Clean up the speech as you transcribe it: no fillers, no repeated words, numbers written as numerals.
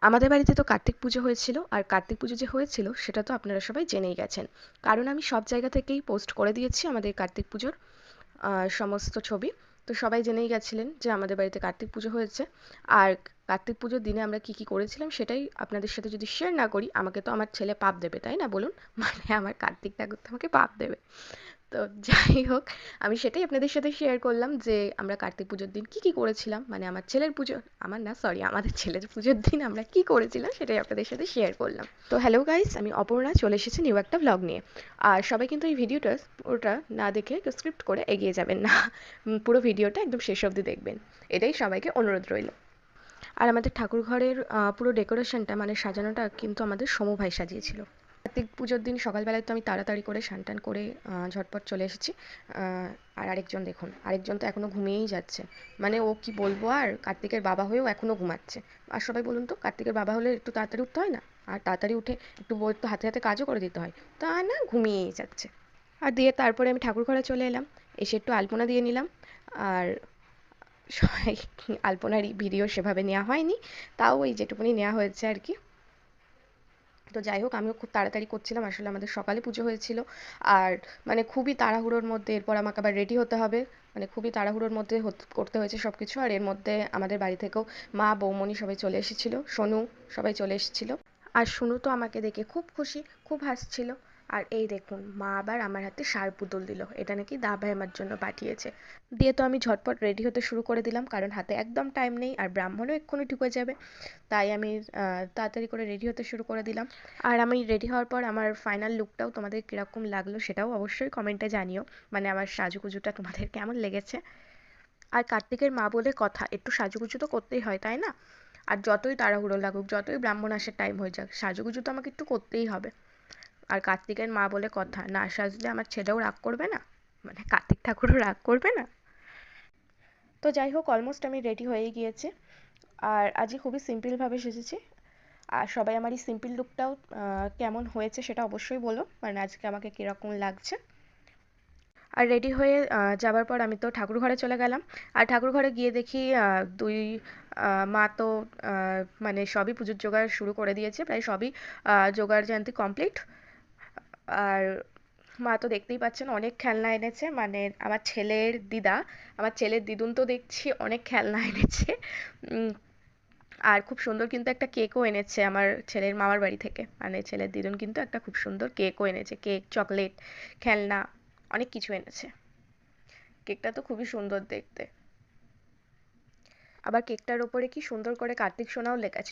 আমাদের বাড়িতে তো কার্তিক পুজো হয়েছিল, আর কার্তিক পুজো যে হয়েছিল সেটা তো আপনারা সবাই জেনেই গেছেন, কারণ আমি সব জায়গা থেকেই পোস্ট করে দিয়েছি আমাদের কার্তিক পুজোর সমস্ত ছবি। তো সবাই জেনেই গেছিলেন যে আমাদের বাড়িতে কার্তিক পুজো হয়েছে। আর কার্তিক পুজোর দিনে আমরা কি কি করেছিলাম সেটাই আপনাদের সাথে যদি শেয়ার না করি, আমাকে তো আমার ছেলে পাপ দেবে, তাই না বলুন? মানে আমার কার্তিক ঠাকুর তো আমাকে পাপ দেবে। তো যাই হোক, আমি সেটাই আপনাদের সাথে শেয়ার করলাম যে আমরা কার্তিক পুজোর দিন কি কি করেছিলাম, মানে আমার ছেলের পুজো, আমার না সরি, আমাদের ছেলের পুজোর দিন আমরা কি করেছিলাম সেটাই আপনাদের সাথে শেয়ার করলাম। তো হ্যালো গাইস, আমি অপর্ণা চলে এসেছি নিউ একটা ভ্লগ নিয়ে। আর সবাই কিন্তু এই ভিডিওটা পুরোটা না দেখে স্ক্রিপ্ট করে এগিয়ে যাবেন না। পুরো ভিডিওটা একদম শেষ অবধি দেখবেন, এটাই সবাইকে অনুরোধ রইল। আর আমাদের ঠাকুর ঘরের পুরো ডেকোরেশনটা মানে সাজানোটা কিন্তু আমাদের সমু ভাই সাজিয়েছিল। কার্তিক পুজোর দিন সকালবেলায় তো আমি তাড়াতাড়ি করে স্নান টান করে ঝটপট চলে এসেছি। আর আরেকজন দেখুন, আরেকজন তো এখনও ঘুমিয়েই যাচ্ছে। মানে ও কি বলবো, আর কার্তিকের বাবা হয়েও এখনও ঘুমাচ্ছে। আর সবাই বলুন তো, কার্তিকের বাবা হলে একটু তাড়াতাড়ি উঠতে হয় না? আর তাড়াতাড়ি উঠে একটু বই তো হাতে হাতে কাজও করে দিতে হয়, তা না ঘুমিয়েই যাচ্ছে। আর দিয়ে তারপরে আমি ঠাকুর ঘরে চলে এলাম, এসে একটু আলপনা দিয়ে নিলাম। আর সবাই আলপনার ভিডিও সেভাবে নেওয়া হয়নি, তাও ওই যেটুকুনি নেওয়া হয়েছে আর কি। তো যাই হোক, আমিও খুব তাড়াতাড়ি করছিলাম, আসলে আমাদের সকালে পুজো হয়েছিল। আর মানে খুবই তাড়াহুড়োর মধ্যে এরপর আমাকে আবার রেডি হতে হবে। মানে খুবই তাড়াহুড়োর মধ্যে করতে হয়েছে সব কিছু। আর এর মধ্যে আমাদের বাড়ি থেকেও মা বৌমনি সবাই চলে এসেছিলো, সোনু সবাই চলে এসেছিলো। আর সোনু তো আমাকে দেখে খুব খুশি, খুব হাসছিল। আর এই দেখুন, মা আবার আমার হাতে ষাঁড় পুতুল দিল, এটা নাকি দাভাই আমার জন্য পাঠিয়েছে। দিয়ে তো আমি ঝটপট রেডি হতে শুরু করে দিলাম, কারণ হাতে একদম টাইম নেই, আর ব্রাহ্মণও এক্ষুনি ঢুকে যাবে। তাই আমি তাড়াতাড়ি করে রেডি হতে শুরু করে দিলাম। আর আমি রেডি হওয়ার পর আমার ফাইনাল লুকটাও তোমাদের কীরকম লাগলো সেটাও অবশ্যই কমেন্টে জানিও। মানে আমার সাজুগুজুটা তোমাদের কেমন লেগেছে। আর কার্তিকের মা বলে কথা, একটু সাজুগুজু তো করতেই হয়, তাই না? আর যতই তাড়াহুড়ো লাগুক, যতই ব্রাহ্মণ আসার টাইম হয়ে যাক, সাজুগুজু তো আমাকে একটু করতেই হবে। আর কার্তিকের মা বলে কথা, না সাজলে আমার ছেলেও রাগ করবে না? মানে কার্তিক ঠাকুরও রাগ করবে না? তো যাই হোক, অলমোস্ট আমি রেডি হয়ে গিয়েছি। আর আজকে খুবই সিম্পলভাবে সেজেছি। আর সবাই আমার এই সিম্পল লুকটাও কেমন হয়েছে সেটা অবশ্যই বলো, মানে আজকে আমাকে কীরকম লাগছে। আর রেডি হয়ে যাবার পর আমি তো ঠাকুর ঘরে চলে গেলাম। আর ঠাকুর ঘরে গিয়ে দেখি দুই মা তো মানে সবই পুজোর জোগাড় শুরু করে দিয়েছে, প্রায় সবই জোগাড় জান্তি কমপ্লিট। আর মা তো দেখতেই পাচ্ছেন অনেক খেলনা এনেছে, মানে আমার ছেলের দিদা, আমার ছেলের দিদুন তো দেখছি অনেক খেলনা এনেছে। উম, আর খুব সুন্দর কিন্তু একটা কেকও এনেছে আমার ছেলের মামার বাড়ি থেকে, মানে ছেলের দিদুন কিন্তু একটা খুব সুন্দর কেকও এনেছে, কেক, চকলেট, খেলনা, অনেক কিছু এনেছে। কেকটা তো খুবই সুন্দর দেখতে। আবার কেকটার ওপরে কি সুন্দর করে কার্তিক সোনাও লেখা ছিল।